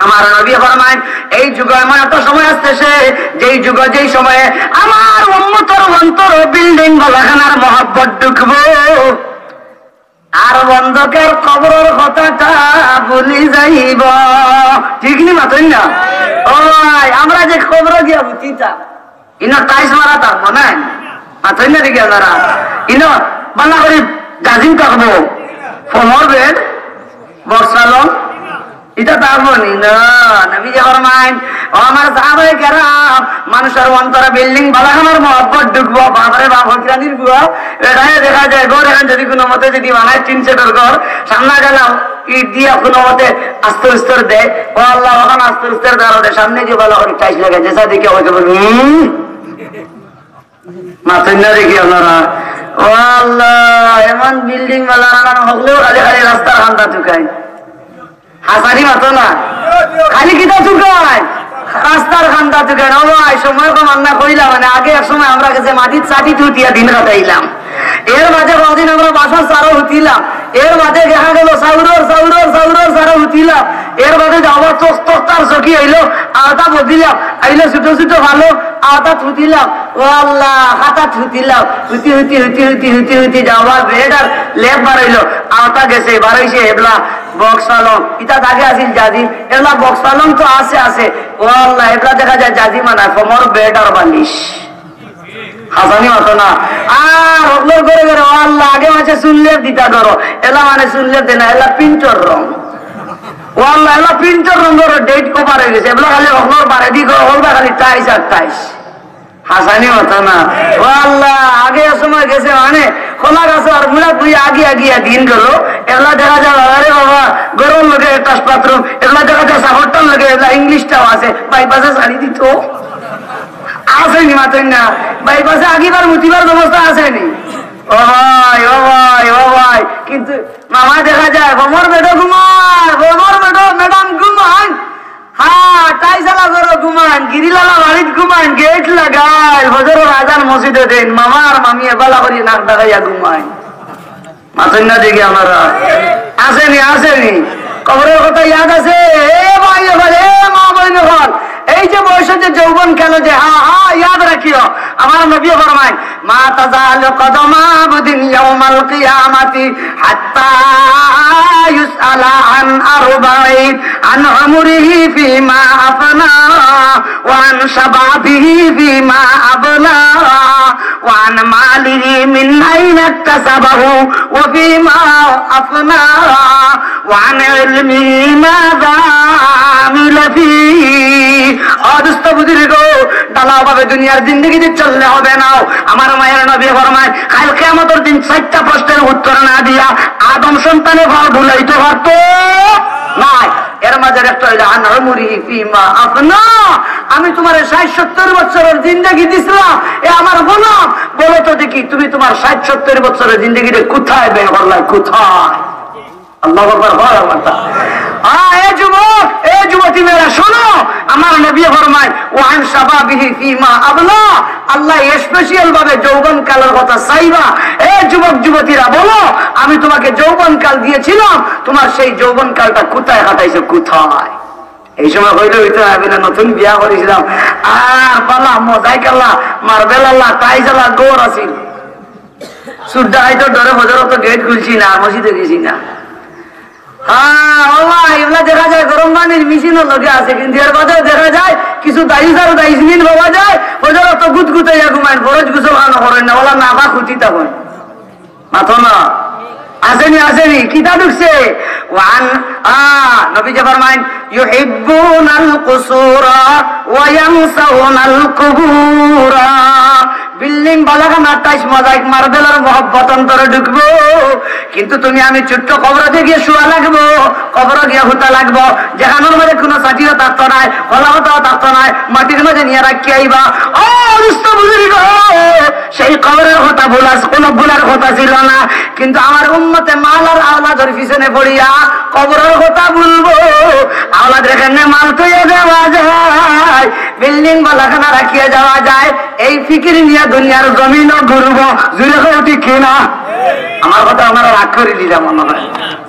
আমার নবী ফরমায় এই যুগে এমন একটা সময় আসতেছে, যেই যুগে যেই সময়ে আমার উম্মতের অন্তর বিল্ডিং বালাখানার মহব্বত ঢুকবো, আর বন্ধকের কবরের কথাটা ভুলি যাইব। ঠিক নি মাতই না? ও ভাই, আমরা যে কবর গিয়া বুঝিতাম ইনো টাইস মারাতাম মনে মাতই না দিকে আপনারা ইনো বাংলা করে জাজিম থাকবো ফমর বেড বক্সালন এটা পারবো নি না। নবীজি ফরমায় ও আমার সাহাবায়ে কেরাম, মানুষের অন্তরে বিল্ডিং বালাখানার মহব্বত ঢুকবো। বাবারে বাপ হকিরানির বুয়া এটাই দেখা যায়। ঘর এখন যদি কোনো মতে যদি বানায় 3 সেটের ঘর, সামনে গেলাম ইট দিয়া কোনো মতে আস্তর স্তর দেয়, ও আল্লাহ ওখান আস্তর স্তর দেওয়া সামনে যে ভালো করে টাইস লাগে যেসা দেখে হয়তো মাথা না দেখি আপনারা। ও আল্লাহ, এমন বিল্ডিং বালাখানা হকলেও খালি খালি রাস্তার খান্তা ঢুকায়, হাসানি মাতো না, খালি কিতা চুকায় রাস্তার খান্দা চুকায়। ও ভাই, সময় কম রান্না করিলাম, মানে আগে এক সময় আমরা কাছে মাটির চাটি চুটিয়া দিন কাটাইলাম, এর মাঝে কদিন আমরা বাসার সারও হুতিলাম, এর মাঝে দেখা গেল সাউরর সারও হুতিলাম, এর মাঝে আবার তোস্তার চকি হইলো, আওতা বদিলাম, আইলো ছোট ছোট ভালো আওতা থুতিলাম। ও আল্লাহ, হাতা থুতিলাম, হুতি হুতি হুতি হুতি হুতি হুতি যাওয়ার বেড আর লেপ বাড়াইলো, আওতা গেছে বাড়াইছে এবলা বক্সালং, ইটা আগে আসিল জাজিম, এগুলা বক্সালং তো আছে। ও আল্লাহ, এগুলা দেখা যায় জাজিম না, কোমর বেড আর বালিশ হাসানি হতো না। আর হকলোর করে করে ও আল্লাহ, আগে মাঝে সুনলেপ দিতা ধরো, এলা মানে সুনলেপ দেনা, এলা পিন্টর রং। ও আল্লাহ, এলা পিন্টর রং ধরো, ডেট কভার হয়ে গেছে, এগুলো খালি হকলোর বারে দিক হলবা খালি টাইস আর টাইস, হাসানি হতো না। ও আল্লাহ, আগে সময় গেছে মানে খোলা গাছ আর মুড়া পুড়ি আগিয়া দিন গেল, এগুলা দেখা যায় আরে বাবা গরম লাগে টাস বাথরুম, এগুলা দেখা যায় সাহরটান লাগে, এগুলা ইংলিশটাও আছে, বাইপাসে ছাড়ি দিত আসেনি মাতেন না, বাইপাসে আগিবার মুতিবার ব্যবস্থা আসেনি। ও ভাই ও ভাই ও ভাই, কিন্তু মামা দেখা যায় ভমর বেটো ঘুমান, ভমর বেটো ম্যাডাম ঘুমান, হ্যাঁ টাইসালা করো ঘুমান, গিরিলালা বাড়িত ঘুমান, গেট লাগায়, হজরের আজান মসজিদে দেন, মামা আর মামি এবালা করি নাক ডাকাইয়া ঘুমায়। মাতেন না দেখি আমরা আসেনি কবরের কথা ইয়াদ আছে? এ ভাই এ মা বইন হল, এই যে বয়সে যে যৌবন কেন যে ইয়াদ রাখিও। আমার নবী ফরমায় মা তাজালু কদমা আবদিন ইয়াউমাল কিয়ামাতি হাত্তা ইউসআলা আন আরবাইন, আন উমরিহি ফিমা আফনা ওয়া আন শাবাবিহি ফিমা আবলা ওয়া আন মালিহি মিন আইনা ইকতাসাবাহু ওয়া ফিমা আফনা ওয়া আন ইলমিহি মাযা আমিলা ফিহি। অদস্ত বুজুর্গ, ডালাভাবে দুনিয়ার জিন্দগিতে চললে হবে না। আমার মায়ের নবী ফরমায় কাল কিয়ামতের দিন 4টা প্রশ্নের উত্তর না দিয়া আদম সন্তানের ঘর ভুলাইতে পারতো না। এর মাঝে একটা হইল আন উমরিহি ফিমা আফনা, আমি তোমার 60-70 বছরের জিন্দগি দিছিলাম, এ আমার গোলাম, বলো তো দেখি তুমি তোমার 60-70 বছরের জিন্দগিতে কোথায় ব্যয় করলে, কোথায়? আল্লাহু আকবার হয় আমার। যুবক এ যুবতী মেয়েরা শোনো, আমার নবী ফরমায় ওয়ান শাবাবিহি ফিমা আবলা, আল্লাহ স্পেশাল ভাবে যৌবন কালের কথা চাইবা। এ যুবক যুবতীরা বলো, আমি তোমাকে যৌবন কাল দিয়েছিলাম, তোমার সেই যৌবন কালটা কোথায় কাটাইছো, কোথায়? এই সময় হইলে হইতে হবে না, নতুন বিয়া করেছিলাম আর পালা মজাই কাল্লা মার্বেল আল্লাহ টাইজ আল্লাহ গৌর আছিল, সুদ্ধা হয়তো ডরে হজরত গেট খুলছি না, মসজিদে গেছি না। এগুলা দেখা যায় গরম পানির মেশিনও লগে আছে, কিন্তু এর বাদেও দেখা যায় কিছু দাইজমিন পাওয়া যায়, ওদের অত গুতগুতে ঘুমায়, বরজ গুছো ভালো করেন না, ওলা নাবা খুঁটি তখন মাথো না। আসেনি কিতা ঢুকছে ওয়ান নবী ফরমায়েন ইউহিব্বুনাল কুসুরা ওয়া ইয়ানসাউনাল কুবুরা, বিল্ডিং বালাখানা টাইস মজাইক মার্বেলের মহব্বত অন্তরে ঢুকবো, কিন্তু তুমি আমি ছোট্ট কবরে গিয়ে শোয়া লাগবো, কবরে গিয়ে হুতা লাগবো, যেখানোর মধ্যে কোনো সাথীও থাকতো নাই, হলাহতাও থাকতো নাই, মাটির মধ্যে নিয়ে রাখি আইবা। ও দুষ্ট বুজুর্গ, সেই কবরের কথা কোনো ভুলার কথা ছিল না, কিন্তু আমার উম্মতে মাল আর আওলাদের পিছনে পড়িয়া কবরের কথা বলবো। খানা রাখিয়া যাওয়া যায়, এই ফিকির নিয়ে দুনিয়ার জমিন ঘুরব, জুড়ে ঠিক কিনা? আমার কথা আমরা রাগ করে দিলাম মনে হয়।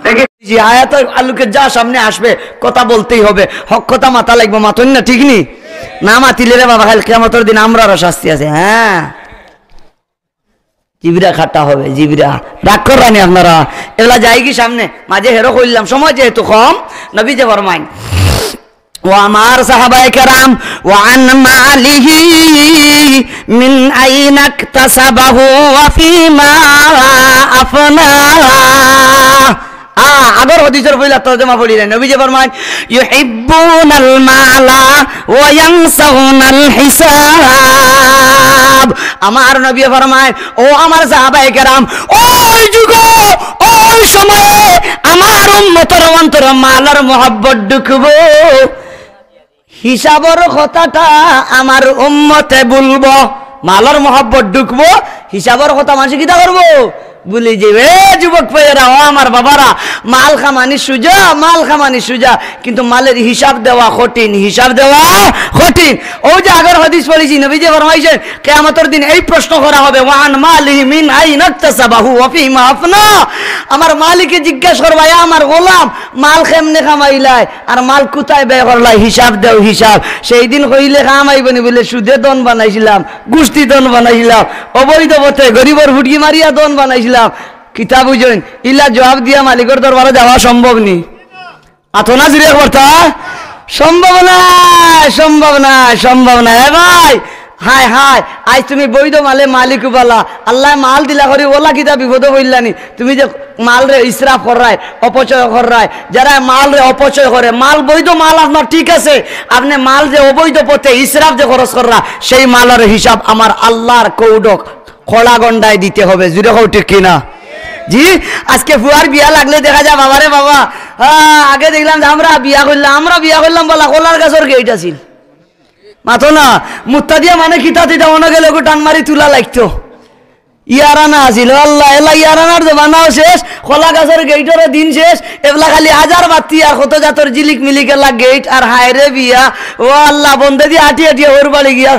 দেখে আয়াত আলুকে যা সামনে আসবে কথা বলতেই হবে, হক কথা মাথা লাগবে, মাথন না ঠিক নি না মাতিলে রে বাবা, কিয়ামতের দিন আমরারও শাস্তি আছে। হ্যাঁ, জিবরা খাটা হবে, জিবরা রাগ করানি আপনারা, এগুলা যাই কি সামনে মাঝে হেরো করলাম, সময় যেহেতু কম, নবী যে ফরমাইন ও আমার সাহাবায়ে কেরাম ওয়ান মালিহি মিন আইনা ইকতাসাবাহু ওয়া ফিমা আফনা। আগর হাদিসের পয়লা তরজমা পড়িলেন, নবী যে ফরমায় ইউহিব্বুনাল মালা ওয়া ইয়ানসাউনাল হিসাব। আমার নবী ফরমায় ও আমার সাহাবায়ে কেরাম, ওই যুগ ওই সময়ে আমার উম্মতের অন্তরে মালার মহব্বত ঢুকবো, হিসাবের কথাটা আমার উম্মতে বলবো। মালার মহব্বত ঢুকবো, হিসাবের কথা মানুষ কিতা করবো বলি যে যুবক ভাইয়েরা, ও আমার বাবারা, মাল খামানি সুজা, মাল খামানি সুজা, কিন্তু মালের হিসাব দেওয়া কঠিন, হিসাব দেওয়া কঠিন। ও যে আগের হাদিস পড়েছি, নবী যে ফরমাইছেন কিয়ামতের দিন এই প্রশ্ন করা হবে, ওয়ান মালিহি মিন আইনা ইকতাসাবাহু ওয়া ফিমা আফনা। আমার মালিককে জিজ্ঞাসা করবা, আমার গোলাম মাল কেমনে কামাইলাই আর মাল কোথায় ব্যয় করলাই, হিসাব দেও হিসাব। সেই দিন কইলে কামাইবনি বলে সুদে দন বানাইছিলাম, গুষ্টি দন বানাইছিলাম, অবৈধ পথে গরিবর ভুটকি মারিয়া দন বানাইছিলাম, কিতাব বুঝেন, ইলা জবাব দিয়া মালিকের দরবারে যাওয়া সম্ভব নি? আতনা জুড়ে করতা সম্ভব নাই, সম্ভব নাই, সম্ভব নাই। ভাই হায় হায়, আজ তুমি বৈধ মালে মালিক বলা, আল্লাহ মাল দিলা করি ওলা কিতা বিপদ বললানি। তুমি যে মাল রে ইসরাফ করায়, অপচয় করায়, যারা মাল রে অপচয় করে, মাল বৈধ মাল আপনার ঠিক আছে, আপনি মাল যে অবৈধ পথে ইসরাফ যে খরচ করা, সেই মালের হিসাব আমার আল্লাহর কৌডক খোলা গন্ডায় দিতে হবে। জুড়ে হোক ঠিক কিনা? জি, আজকে ফুয়ার বিয়া লাগলে দেখা যায় বাবারে বাবা, আগে দেখলাম যে আমরা বিয়া করলাম বলা কলার গাছের গেট আছিল, মাথো না মুত্তা দিয়া মানে খিতা তিতা মনে গেলে টান মারি তুলা লাগতো, ইয়ারানা আছিল। আল্লাহ এলা ইয়ারানার জমানাও শেষ, কলা গাছের গেটের দিন শেষ, এগুলা খালি হাজার বাতি আর কত জাতর জিলিক মিলিক এলা গেট আর হায়রে বিয়া। ও আল্লাহ বন্ধে দিয়ে আটিয়ে আটিয়ে ওর বাড়ি গিয়া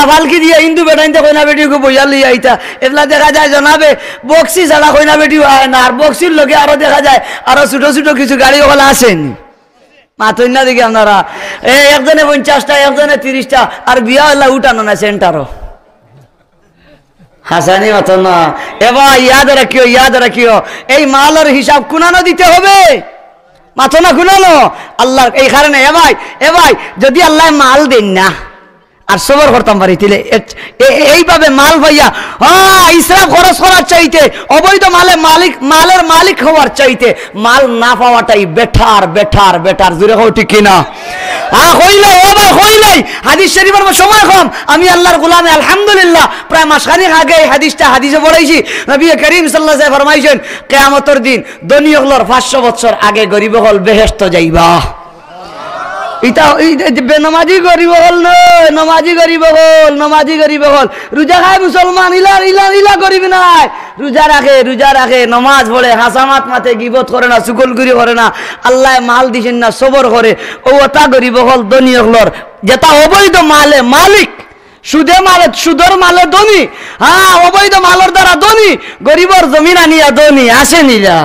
ফালকি দিয়া হিন্দু বেটাইতে কইনা বেটিকে বইয়া লইয়া আইতা। এগুলা দেখা যায় জনাবে বক্সি ছাড়া কইনা বেটি হয় না, আর বক্সির লোকে আরো দেখা যায় আরো ছোট ছোট কিছু গাড়ি ওগুলা আসেনি, মাথই না দেখি আপনারা। একজনে 50টা, একজনে 30টা, আর বিয়া হইলা উঠানো না সেন্টারও হাসানি মাথো না। এবার ইয়াদ রাখিও, ইয়াদ রাখিও, এই মালের হিসাব কুনানো দিতে হবে, মাথো না কুনানো আল্লাহ। এই কারণে এ ভাই যদি আল্লাহ মাল দেন না আর সবর করতাম পারি, তাহলে এইভাবে মাল ভাইয়া ইসরাফ খরচ করার চাইতে, অবৈধ মালের মালিক হওয়ার চাইতে মাল না পাওয়াটাই বেটার বেটার বেটার। জুড়ে হোক ঠিক কিনা? হইলাই ও ভাই হইলাই। হাদিস শরীফের সময় কম, আমি আল্লাহর গোলামে আলহামদুলিল্লাহ প্রায় মাসখানেক আগে হাদিসে পড়াইছি। নবী করিম সাল্লাল্লাহু আলাইহি ওয়াসাল্লাম ফরমাইছেন কিয়ামতের দিন ধনী হলর 500 বছর আগে গরিব হল বেহেশত যাইবা। ইটা বেনামাজি গরিব হল নয়, নমাজি গরিব হল, নমাজি গরিব হল। রোজা খায় মুসলমান, ইলা গরিব নাই, রোজা রাখে, নমাজ পড়ে, হাসামাত মাথে, গিবত করে না, চুগলগুরি করে না, আল্লাহ মাল দিছেন না, সবর করে, ও ওটা গরিব হল ধনী হলর। যেটা অবৈধ মালে মালিক, সুদের মালে ধনী, অবৈধ মালের দ্বারা ধনী, গরিবর জমিন আনিয়া ধনী আসেনি যা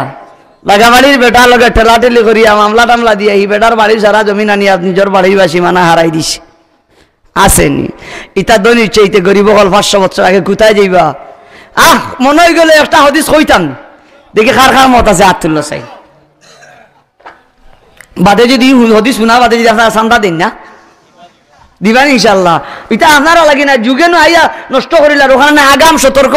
লাগা বাড়ির বেটা লগে ঠেলাঠেলি করিয়া মামলা টামলা দিয়া ই বেটার বাড়ির সারা জমিন আনিয়া নিজের বাড়ির বাসী মানা হারাই দিছে, আসেনি। ইটা ধনীর চাইতে গরিব হল 500 বছর আগে কোথায় যাইবা? মনে হয়ে গেলে একটা হদিস কইতাম, দেখি খার মত আছে আতুল্লাহ চাই বাদে যদি হদিস শোনা বাদে যদি আপনারা চান্দা দিন না দিবানি ইনশাল্লাহ। এটা আপনারা লাগি না যুগে আইয়া নষ্ট করিলার, ওখানে আগাম সতর্ক,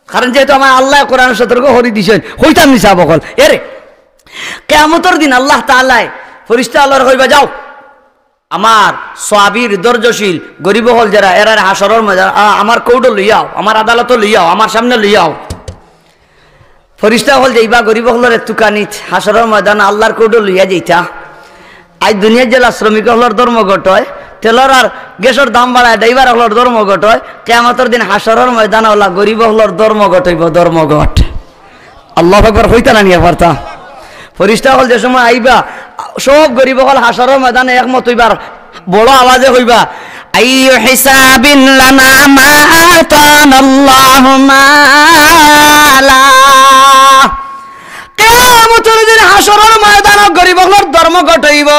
কারণ যেহেতু আমার আল্লাহ কোরআন সতর্ক হরি দিছেন, হইতাম নিছা বকল। এরে কিয়ামতের দিন আল্লাহ তাআলা ফেরেশতা আল্লাহর কইবা, যাও আমার সাবির ধৈর্যশীল গরিব হল যারা এরার হাসরের ময়দান আমার কৌটো লইয়াও, আমার আদালত লইয়াও, আমার সামনে লইয়াও। ফেরেশতা হল যাইবা গরিব হলের তুকানিত হাসরের ময়দান আল্লাহর কৌটো লইয়া যাইতা। আজ দুনিয়ার জেলা শ্রমিক হলর ধর্মঘট হয়, তেলর আর গ্যাসের দাম বাড়ায় ড্রাইভার হলর ধর্মঘট হয়, কিয়ামতের দিন হাসরের ময়দান হলা গরিব হলর ধর্মঘট হইব, ধর্মঘট। আল্লাহু আকবার হইতা না নিয়া পারতা। ফেরেশতা হল যে সময় আইবা সব গরিব হল হাসরের ময়দানে একমত হইবার, বড় আওয়াজে হইবা, আইয়ু হিসাবিন লানা মা আতানাল্লাহু মালা। কিয়ামতের দিন হাসরের ময়দানে গরিবগুলোর ধর্ম ঘটাইব,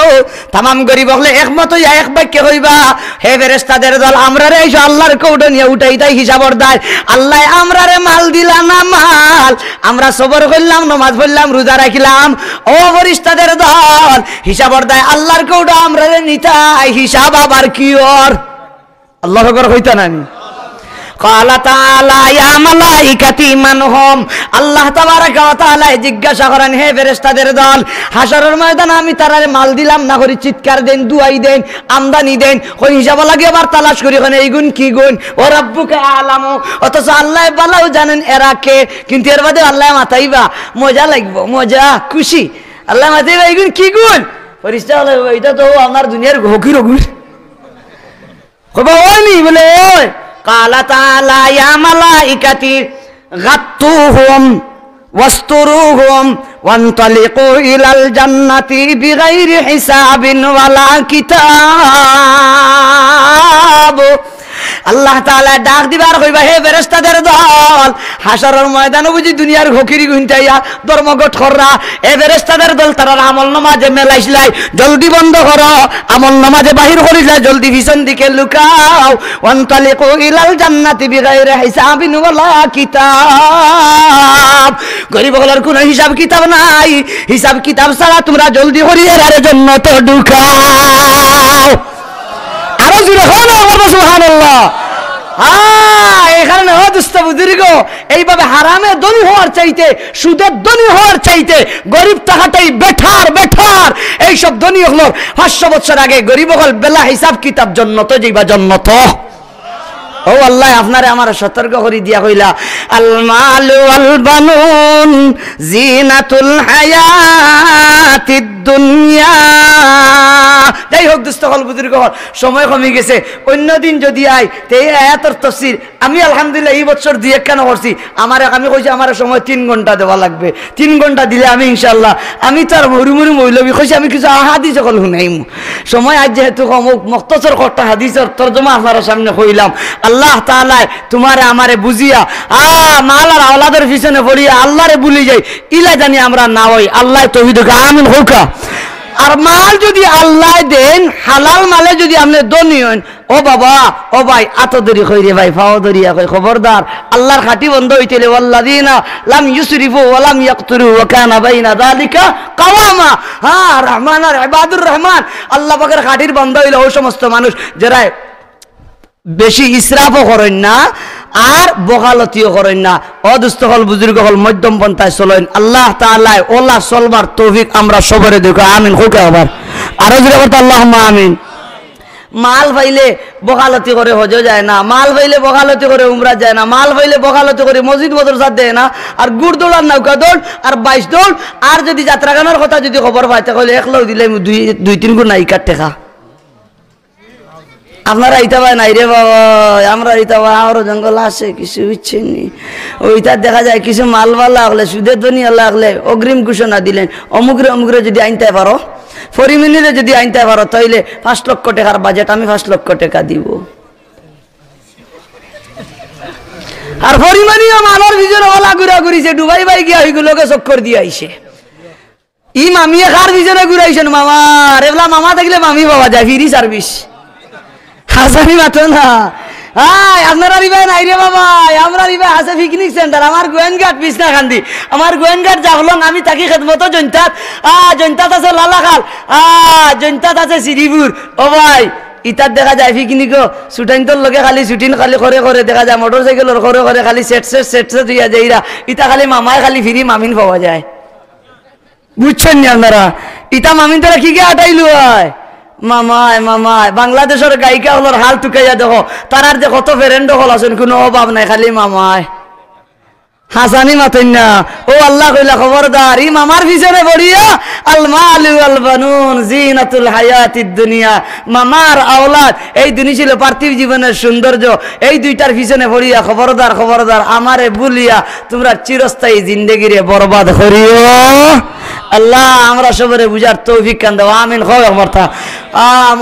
তামাম গরিবগুলো একমত হইয়া এক বাক্যে হইবা, হে ফেরেশতাদের দল, আমরারে এই আল্লাহর কৌটো নিয়ে উঠাই দেয় হিসাবর দেয়। আল্লাহ আমরারে মাল দিলা না মাল, আমরা সবর করলাম, নামাজ পড়লাম, রোজা রাখলাম, ও ফেরেশতাদের দল হিসাবর দেয় আল্লাহর কৌটো আমরারে নিতাই, হিসাব আবার কি ওর আল্লাহু আকবার হইতা না। ক্বালা তাআলা ইয়া মালাইকাতি মান হুম, আল্লাহ তাবারাকা ওয়া তাআলা জিজ্ঞাসা করেন, হে ফেরেশতাদের দল, হাসরের ময়দানে আমি তারারে মাল দিলাম না, করি চিৎকার দেন, দুয়াই দেন, আমদানি দেন, কই হিসাব লাগে আবার তালাশ করি কোন এই গুণ কি গুণ, ও রাব্বুকা আলামু, অথচ আল্লাহ ভালো জানেন এরা কে, কিন্তু এর বাদে আল্লাহ মাথাইবা, মজা লাগবে, মজা খুশি, আল্লাহ মাথাইবা এই গুণ কি গুণ, ফেরেশতা বলে এটা তো আমার দুনিয়ার হকির গুণ, কইবা ওই নি বলে ওই। قال تعالى يا ملائكتي غطوهم واستروهم وانطلقوا إلى الجنة بغير حساب ولا كتاب। আল্লাহ তাআলা ডাক দিবার কইবা, হে ফেরেশতাদের দল, হাসরের ময়দানে বুঝি দুনিয়ার ঘকিরি গুনতাইয়া ধর্মঘট কররা, হে ফেরেশতাদের দল তারা আমল নামাজে মেলাইছলাই, জলদি বন্ধ করো, আমল নামাজে বাহির করিলা, জলদি পিছন দিকে লুকাও, ওয়ান্তালিকু ইলাল জান্নাতি বিগাইরি হিসাবিন ওয়ালা কিতাব। গরিব হলার কোনো হিসাব কিতাব নাই, হিসাব কিতাব ছাড়া তোমরা জলদি করিয়া এর জন্য তো ঢুকাও। আরো জোরে হো না সুবহানাল্লাহ। এখানে দুস্থ বুজুর্গ এইভাবে হারামে ধনী হওয়ার চাইতে, সুদের ধনী হওয়ার চাইতে গরিব থাকাটাই বেটার বেটার। এইসব ধনী হলো 500 বছর আগে গরিব হল বেলা হিসাব কিতাব জন্নত যাইবা জন্নত। ও আল্লাহ আপনারে আমার সতর্ক করে দিয়া কইলা, আল মালু ওয়াল বানুন জিনাতুল হায়াতিদ দুনিয়া। যাই হোক দুস্থ হল বুজুর্গ হল, সময় কমে গেছে, অন্যদিন যদি আই তে এই আয়াতের তাফসীর আমি আলহামদুলিল্লাহ এই বছর দিয়ে কেন করছি, আমি কইছি আমার সময় 3 ঘন্টা দেওয়া লাগবে, 3 ঘন্টা দিলে আমি ইনশাআল্লাহ আমি তার মরুমুরি মৌলবি কইছি আমি কিছু হাদিস সকল শুনাইম। সময় আজ যেহেতু কম, মুখতসর কটা হাদিসের তরজমা আপনার সামনে কইলাম। আল্লাহ তাআলা তোমারে আমারে বুঝিয়া মাল আর আওলাদের পিছনে পড়িয়া আল্লাহরে ভুলি যাই, ইলা জানি আমরা না হই। আল্লাহ তৌহিদ আমিন হোকা। আর মাল যদি আল্লাহ দেন, হালাল মালে যদি আপনি ধনী হন, ও বাবা ও ভাই আত দরি কই রে ভাই, ফাও দরিয়া কই, খবরদার আল্লাহর খাঁটি বন্ধ হইতেলে ওয়াল্লাযিনা লাম ইউসরিফু ওয়া লাম ইয়াকতুরু ওয়া কানা বাইনা যালিকা কাওয়ামা। হ্যাঁ, রহমান আর ইবাদুর রহমান আল্লাহ পাকের খাঁটির বন্ধ হইল ওই সমস্ত মানুষ যারা বেশি ইসরাফও করেন না আর বকালতিও করেন না। অদুস্থ হল বুজুর্গ হল মধ্যম পন্থায় চলেন। আল্লাহ তাআলা ওলা চলবার তৌফিক আমরা সবরে দেখো, আমিন হোক। আবার আরো জোরে করতে আল্লাহুম্মা আমিন। মাল পাইলে বকালতি করে হজ যায় না, মাল পাইলে বকালতি করে উমরা যায় না, মাল পাইলে বকালতি করে মসজিদ মাদ্রাসা দেয় না, আর গুড় দৌড় আর নৌকা দৌড় আর 22 দৌড়, আর যদি যাত্রা গানের কথা যদি খবর পাই তাহলে একলাও দিলে 2-3 গুণ নাইকার টেকা। আপনারা ইতা ভাই নাই রে বাবা, আমরা ইতা ভাই আরো জঙ্গল আছে কিছু বুঝছেন নি, ওইটা দেখা যায় কিছু মালওয়ালা হলে সুদের ধনী আল্লাহ হলে অগ্রিম ঘোষণা দিলেন, অমুকরে অমুকরে যদি আনতে পারো, ফরিমিনিরে যদি আনতে পারো তাইলে 5 লক্ষ টাকার বাজেট, আমি 5 লক্ষ টাকা দিব। আর ফরিমানিও মালার ভিতরে ওলা ঘুরা ঘুরিছে, ডুবাই বাই গিয়া ওইগুলোকে চক্কর দিয়ে আইছে। ই মামিয়ে কার ভিতরে ঘুরাইছেন মামা, রেবলা মামা থাকলে মামি বাবা যায়, ফ্রি সার্ভিস। হাসানি মাতো না, আপনারা রিবাই নাই রে বাবা, আমরা রিবাই আছে পিকনিক সেন্টার, আমার গোয়েনঘাট বিছনা খান্দি, আমার গোয়েনঘাট জাগলং, আমি থাকি খেদমত জৈন্তাত, জৈন্তাত আছে লালাখাল, জৈন্তাত আছে শ্রীপুর। ও ভাই ইতার দেখা যায় পিকনিকও শুটাইন্তর লগে খালি শুটিং খালি করে করে দেখা যায়, মোটর সাইকেলের করে করে খালি সেট দিয়া যায়, ইতা খালি মামায় খালি ফিরি মামিন পাওয়া যায়। বুঝছেন নি আপনারা, ইতা মামিন তারা কি কে আটাইলু হয় মামায় মামায়। বাংলাদেশের গায়িকা হলোর হাল টুকাইয়া দেখো, তারার যে কত ফ্রেন্ড হল আছেন, কোনো অভাব নাই, খালি মামায়। হাসানি মাতেন না, ও আল্লাহ কইলা খবরদার, ই মামার পিছনে পড়িয়া আল মালু ওয়াল বানুন জিনাতুল হায়াতিদ দুনিয়া, মামার আওলাদ এই দুনি ছিল পার্থিব জীবনের সৌন্দর্য, এই দুইটার পিছনে পড়িয়া খবরদার খবরদার আমারে ভুলিয়া তোমরা চিরস্থায়ী জিন্দেগিরে বরবাদ করিও আল্লাহ আমরা সবরে বুঝার তৌফিক কান দাও আমিন খবর মারতা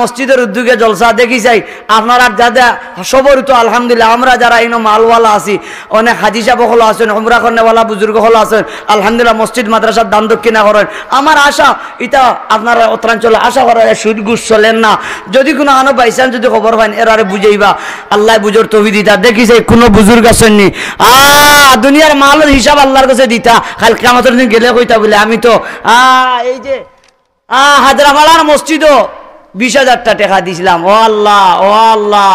মসজিদের উদ্যোগে জলসা দেখি চাই আপনারা যারা সবর তো আলহামদুলিল্লাহ আমরা যারা ইনো মালওয়ালা আছি অনেক হাজি সাহেব হলো আছেন উমরা করনেওয়ালা বুজুর্গ হলো আছেন আলহামদুলিল্লাহ মসজিদ মাদ্রাসার দান দক্ষিণা করেন আমার আশা এটা আপনারা উত্তরাঞ্চলে আশা করেন সুদ ঘুষ চলেন না যদি কোনো আনো বাইসান যদি খবর পান এরারে বুঝাইবা আল্লাহ বুঝোর তৌফিক দিতা দেখি চাই কোনো বুজুর্গ আসেননি দুনিয়ার মালের হিসাব আল্লাহর কাছে দিতা কাল কিয়ামতের দিন গেলে কইতা বলে আমি তো এই যে হাজরাপাড়ার মসজিদও 20,000 টাকা দিছিলাম ও আল্লাহ ও আল্লাহ